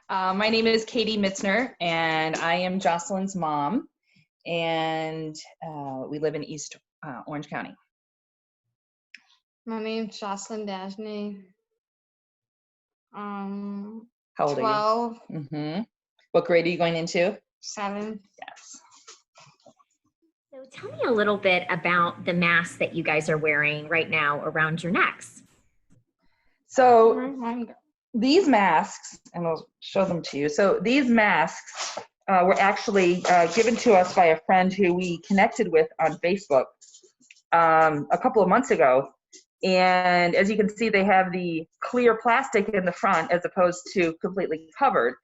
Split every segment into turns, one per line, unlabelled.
My name is Katie Mitzner, and I am Jocelyn's mom, and we live in East Orange County.
My name's Jocelyn Dasney.
How old
12,
are you? What grade are you going into?
7.
Yes.
So tell me a little bit about the mask that you guys are wearing right now around your necks.
So these masks, and I'll show them to you. So these masks were actually given to us by a friend who we connected with on Facebook a couple of months ago. And as you can see, they have the clear plastic in the front as opposed to completely covered.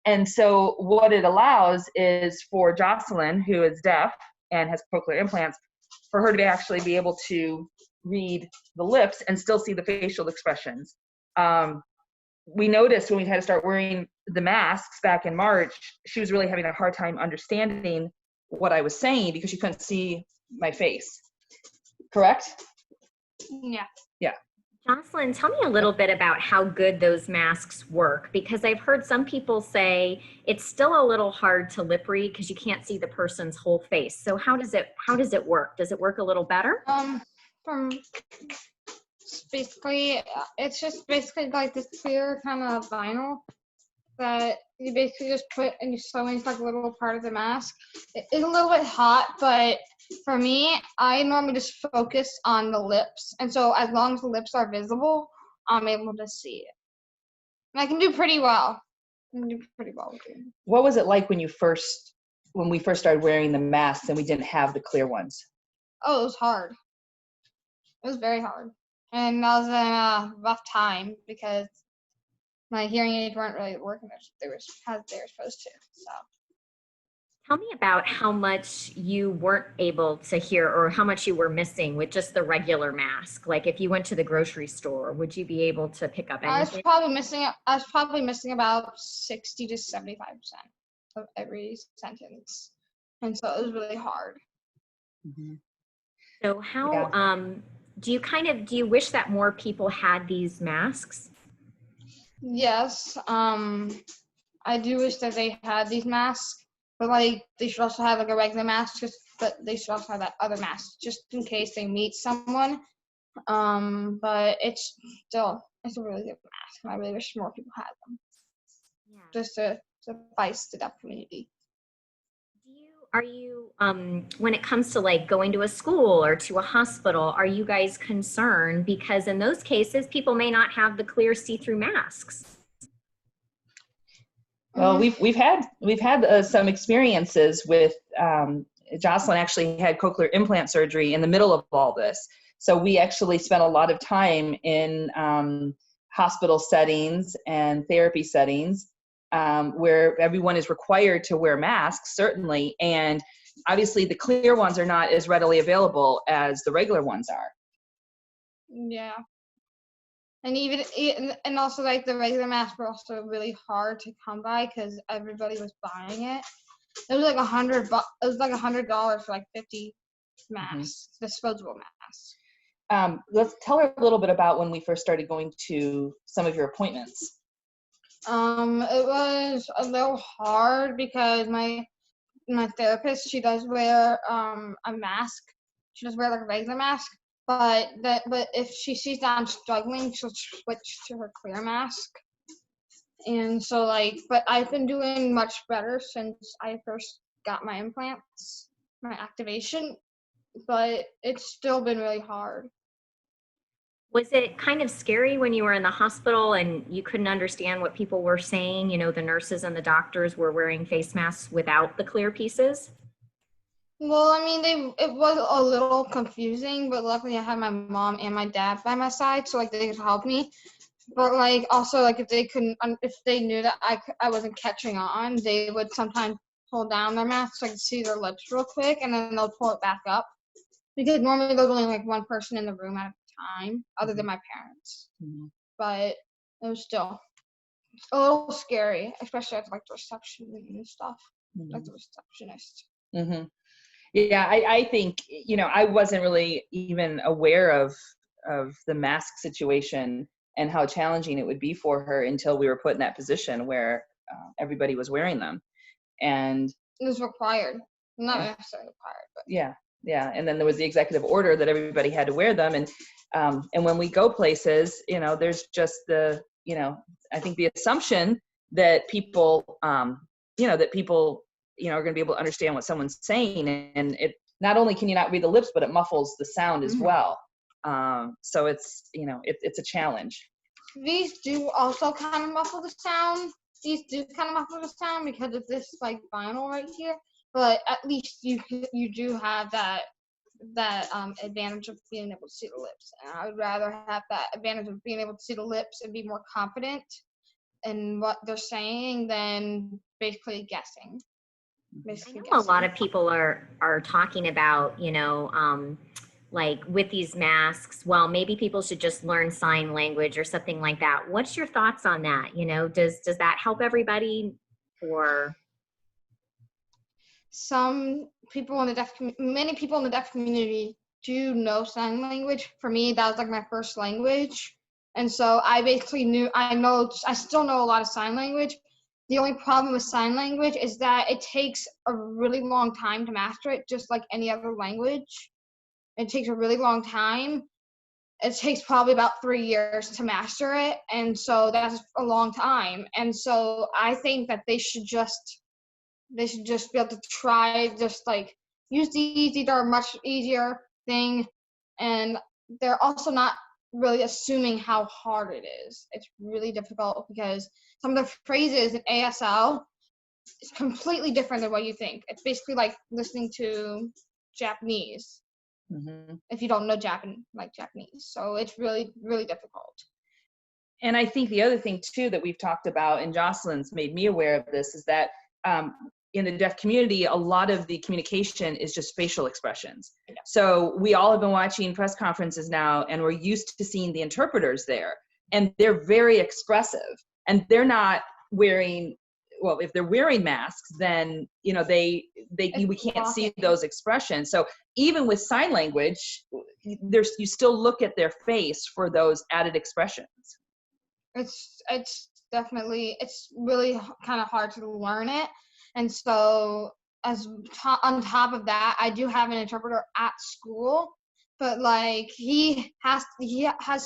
And so what it allows is for Jocelyn, who is deaf and has cochlear implants, for her to actually be able to read the lips and still see the facial expressions. We noticed when we had to start wearing the masks back in March, she was really having a hard time understanding what I was saying because she couldn't see my face. Correct?
Yeah.
Yeah.
Jocelyn, tell me a little bit about how good those masks work, because I've heard some people say it's still a little hard to lip read because you can't see the person's whole face. So how does it work? Does it work a little better?
It's just basically like this clear kind of vinyl that you basically just put and you sew into like a little part of the mask. It's a little bit hot, but for me, I normally just focus on the lips. And so as long as the lips are visible, I'm able to see it. And I can do pretty well. with it.
What was it like when we first started wearing the masks and we didn't have the clear ones?
Oh, it was hard. It was very hard. And I was in a rough time because my hearing aids weren't really working as they were supposed to. So.
Tell me about how much you weren't able to hear or how much you were missing with just the regular mask. Like if you went to the grocery store, would you be able to pick up anything?
I was probably missing about 60 to 75% of every sentence. And so it was really hard.
Mm-hmm.
So how do you wish that more people had these masks?
Yes. I do wish that they had these masks. But like they should also have like a regular mask, but they should also have that other mask just in case they meet someone. But it's a really good mask, and I really wish more people had them. Yeah. Just to suffice the deaf community.
Are you when it comes to like going to a school or to a hospital, are you guys concerned because in those cases people may not have the clear see-through masks?
Well, we've had some experiences with Jocelyn actually had cochlear implant surgery in the middle of all this. So we actually spent a lot of time in hospital settings and therapy settings where everyone is required to wear masks, certainly. And obviously the clear ones are not as readily available as the regular ones are.
Yeah. And also like the regular masks were also really hard to come by because everybody was buying it. It was like $100 for like 50 masks, disposable masks.
Let's tell her a little bit about when we first started going to some of your appointments.
It was a little hard because my therapist, she does wear a mask. She does wear like a regular mask. But if she sees that I'm struggling, she'll switch to her clear mask. And so but I've been doing much better since I first got my implants, my activation, but it's still been really hard.
Was it kind of scary when you were in the hospital and you couldn't understand what people were saying? You know, the nurses and the doctors were wearing face masks without the clear pieces?
Well, I mean, it was a little confusing, but luckily I had my mom and my dad by my side, so they could help me. But also if they knew that I wasn't catching on, they would sometimes pull down their masks so I could see their lips real quick, and then they'll pull it back up because normally there's only one person in the room at a time, other than my parents. Mm-hmm. But it was still a little scary, especially at the reception and stuff, like the receptionist.
Mm-hmm. Yeah, I think, I wasn't really even aware of the mask situation and how challenging it would be for her until we were put in that position where everybody was wearing them. And
It was required, not
Yeah.
necessarily required, but
yeah. And then there was the executive order that everybody had to wear them. And when we go places, there's just I think the assumption that people, are going to be able to understand what someone's saying. And it, not only can you not read the lips, but it muffles the sound as well. So it's, it's a challenge.
these do also kind of muffle the sound. These do kind of muffle the sound because of this like vinyl right here. But at least you do have that advantage of being able to see the lips. And I would rather have that advantage of being able to see the lips and be more confident in what they're saying than basically guessing.
I know a lot of people are talking about, like with these masks, well, maybe people should just learn sign language or something like that. What's your thoughts on that? Does that help everybody? Or
many people in the deaf community do know sign language. For me, that was like my first language. And so I still know a lot of sign language. The only problem with sign language is that it takes a really long time to master it, just like any other language. It takes a really long time. It takes probably about 3 years to master it. And so that's a long time. And so I think that they should just be able to try, just like use these. These are a much easier thing. And they're also not really assuming how hard it is. It's really difficult because some of the phrases in ASL is completely different than what you think. It's basically like listening to Japanese. If you don't know Japanese. So it's really, really difficult.
And I think the other thing too that we've talked about, and Jocelyn's made me aware of this, is that in the deaf community, a lot of the communication is just facial expressions. Yeah. So we all have been watching press conferences now, and we're used to seeing the interpreters there, and they're very expressive, and they're not wearing, well, if they're wearing masks, then, we can't see those expressions. So even with sign language, you still look at their face for those added expressions.
It's really kind of hard to learn it. And so on top of that, I do have an interpreter at school, but like he has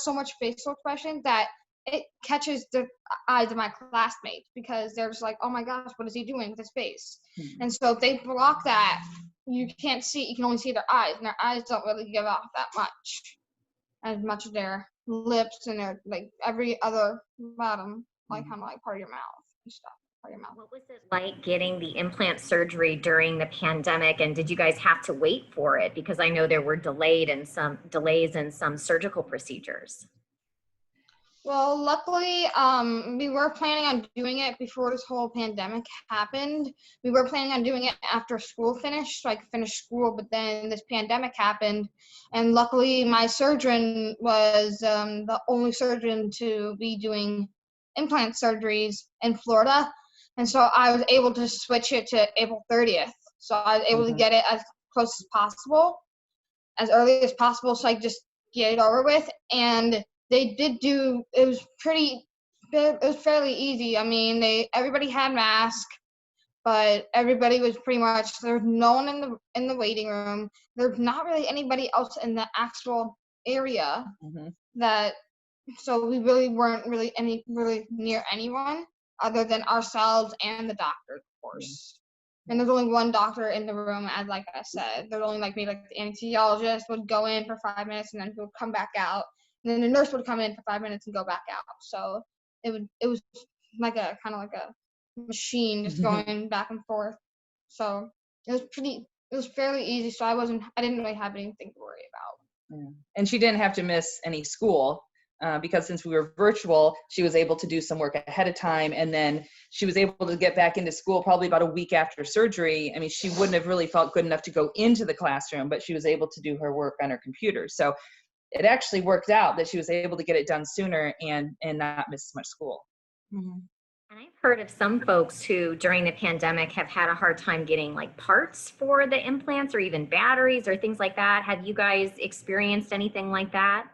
so much facial expression that it catches the eyes of my classmates, because they're just like, oh my gosh, what is he doing with his face? And so if they block that, you can only see their eyes, and their eyes don't really give off that much, as much of their lips and their like every other bottom, like kind of like part of your mouth and stuff.
What was it like getting the implant surgery during the pandemic, and did you guys have to wait for it? Because I know there were delays in some surgical procedures.
Well, luckily, we were planning on doing it before this whole pandemic happened. We were planning on doing it after school finished, so I could finish school, but then this pandemic happened, and luckily my surgeon was the only surgeon to be doing implant surgeries in Florida, and so I was able to switch it to April 30th. So I was able to get it as close as possible, as early as possible, so I could just get it over with. And they did it was fairly easy. I mean, everybody had masks, but everybody was pretty much, there was no one in the waiting room. There's not really anybody else in the actual area so we really weren't really near anyone other than ourselves and the doctor, of course. And there's only one doctor in the room, as like I said. There's only like maybe like the anesthesiologist would go in for 5 minutes and then he would come back out. And then the nurse would come in for 5 minutes and go back out. So it was like a kind of like a machine just going back and forth. So it was fairly easy. So I didn't really have anything to worry about.
Yeah. And she didn't have to miss any school. Because since we were virtual, she was able to do some work ahead of time, and then she was able to get back into school probably about a week after surgery. I mean, she wouldn't have really felt good enough to go into the classroom, but she was able to do her work on her computer. So it actually worked out that she was able to get it done sooner and not miss much school.
And I've heard of some folks who during the pandemic have had a hard time getting like parts for the implants or even batteries or things like that. Have you guys experienced anything like that?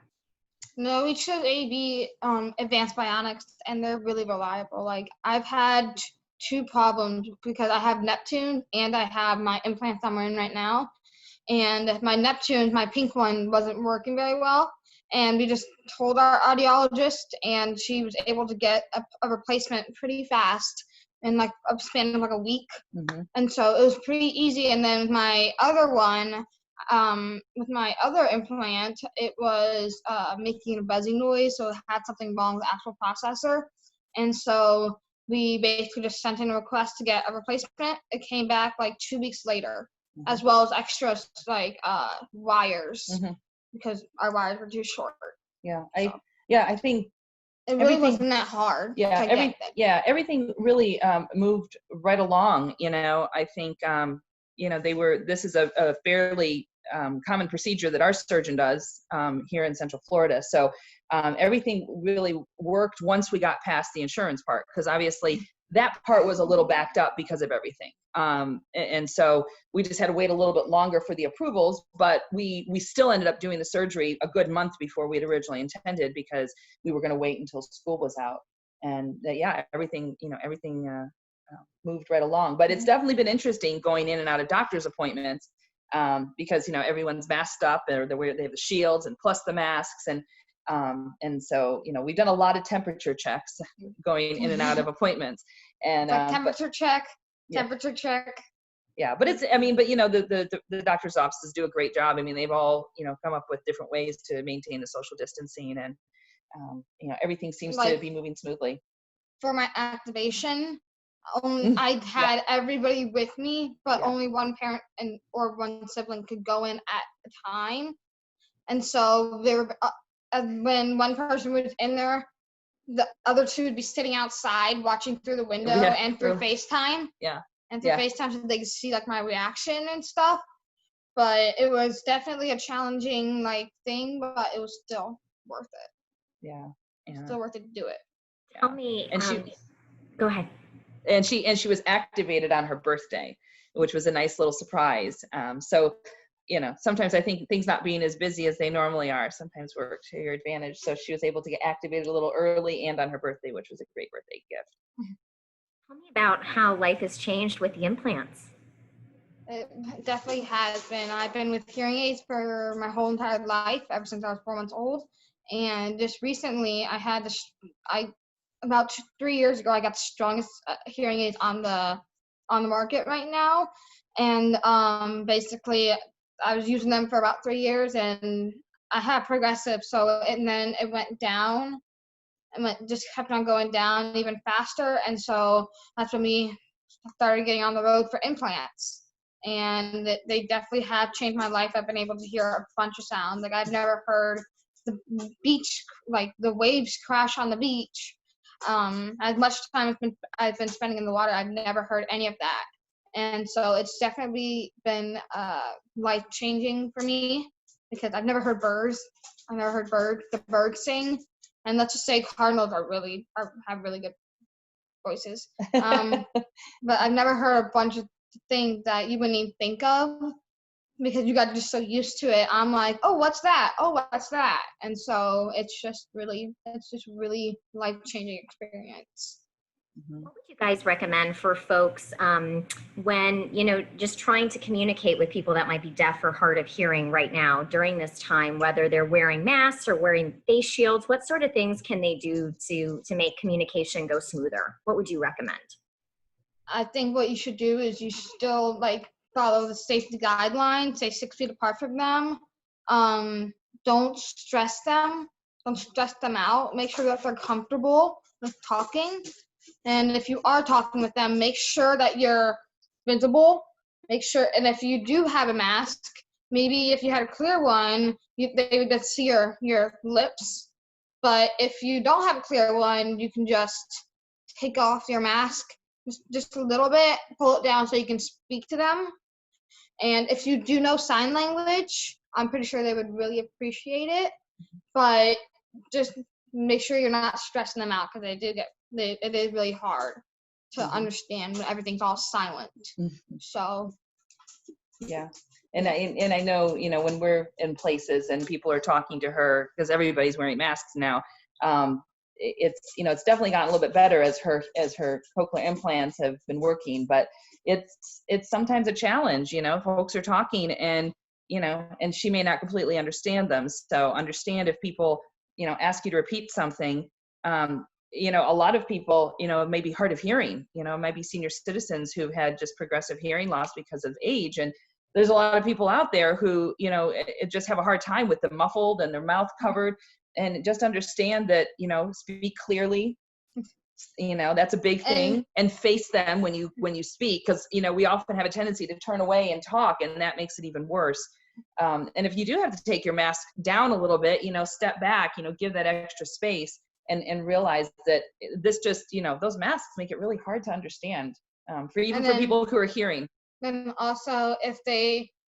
No, we chose AB Advanced Bionics, and they're really reliable. Like, I've had two problems because I have Neptune and I have my implants I'm wearing right now. And my Neptune, my pink one, wasn't working very well. And we just told our audiologist, and she was able to get a replacement pretty fast in like a span of like a week.
Mm-hmm.
And so it was pretty easy. And then my other one, with my other implant, it was making a buzzing noise, so it had something wrong with the actual processor. And so we basically just sent in a request to get a replacement. It came back like 2 weeks later,
Mm-hmm.
as well as extra like wires,
Mm-hmm.
because our wires were too short.
Yeah,
So
I think
it really wasn't that hard.
Yeah,
to get them.
everything really moved right along. I think this is a fairly common procedure that our surgeon does here in Central Florida. So everything really worked once we got past the insurance part, because obviously that part was a little backed up because of everything. And so we just had to wait a little bit longer for the approvals, but we still ended up doing the surgery a good month before we had originally intended, because we were going to wait until school was out. And everything moved right along. But it's definitely been interesting going in and out of doctor's appointments, because everyone's masked up, or they have the shields and plus the masks, and so we've done a lot of temperature checks going in and out of appointments, and
It's like temperature check.
Yeah, but the doctor's offices do a great job. I mean, they've all come up with different ways to maintain the social distancing, and everything seems to be moving smoothly.
For my activation, I had everybody with me, but only one parent or one sibling could go in at a time. And so when one person was in there, the other two would be sitting outside watching through the window and through FaceTime.
Yeah.
And through FaceTime, so they could see like my reaction and stuff. But it was definitely a challenging thing, but it was still worth it.
Yeah.
Still worth it to do it.
Tell me,
and
go ahead.
And she was activated on her birthday, which was a nice little surprise. So sometimes I think things not being as busy as they normally are sometimes work to your advantage. So she was able to get activated a little early and on her birthday, which was a great birthday gift.
Tell me about how life has changed with the implants.
It definitely has been. I've been with hearing aids for my whole entire life, ever since I was 4 months old. And just recently, I had about 3 years ago, I got the strongest hearing aids on the market right now. And basically, I was using them for about 3 years, and I had progressive. And then it went down, and just kept on going down even faster. And so that's when we started getting on the road for implants. And they definitely have changed my life. I've been able to hear a bunch of sounds. Like, I've never heard the beach, like the waves crash on the beach. As much time I've been spending in the water, I've never heard any of that. And so it's definitely been life-changing for me, because I've never heard birds. I've never heard the birds sing. And let's just say cardinals have really good voices. But I've never heard a bunch of things that you wouldn't even think of, because you got just so used to it. I'm like, oh, what's that? Oh, what's that? And so it's just really life-changing experience.
What would you guys recommend for folks when, just trying to communicate with people that might be deaf or hard of hearing right now during this time, whether they're wearing masks or wearing face shields? What sort of things can they do to make communication go smoother? What would you recommend?
I think what you should do is you still follow the safety guidelines, stay 6 feet apart from them. Don't stress them. Don't stress them out. Make sure that they're comfortable with talking. And if you are talking with them, make sure that you're visible. And if you do have a mask, maybe if you had a clear one, they would just see your lips. But if you don't have a clear one, you can just take off your mask just a little bit, pull it down so you can speak to them. And if you do know sign language, I'm pretty sure they would really appreciate it. But just make sure you're not stressing them out, because it is really hard to understand when everything's all silent. So
yeah, And I know, when we're in places and people are talking to her, because everybody's wearing masks now, it's definitely gotten a little bit better as her cochlear implants have been working, but it's sometimes a challenge. Folks are talking and and she may not completely understand them. So understand if people ask you to repeat something. A lot of people may be hard of hearing. It might be senior citizens who've had just progressive hearing loss because of age, and there's a lot of people out there who just have a hard time with the muffled and their mouth covered. And just understand that speak clearly. That's a big thing. And face them when you speak, because we often have a tendency to turn away and talk, and that makes it even worse. And if you do have to take your mask down a little bit, step back, give that extra space, and realize that this just those masks make it really hard to understand for people who are hearing.
Then also, if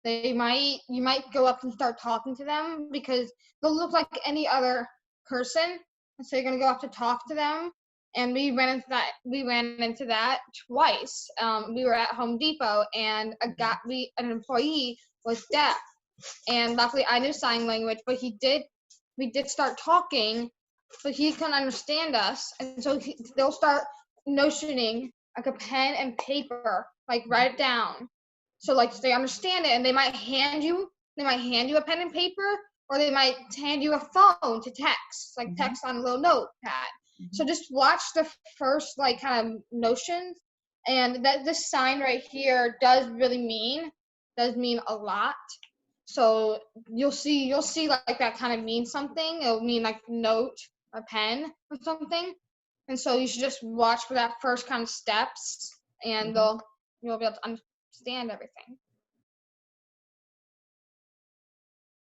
you might go up and start talking to them, because they'll look like any other person, and so you're gonna go up to talk to them. And we ran into that twice. We were at Home Depot, and an employee was deaf, and luckily I knew sign language, but we did start talking, so he couldn't understand us, and so they'll start notioning like a pen and paper, like write it down. So like they understand it, and they might hand you a pen and paper, or they might hand you a phone to text, like text on a little notepad. So just watch the first like kind of notions, and that this sign right here does mean a lot. So you'll see like that kind of means something. It'll mean like note, a pen, or something. And so you should just watch for that first kind of steps, and you'll be able to understand everything.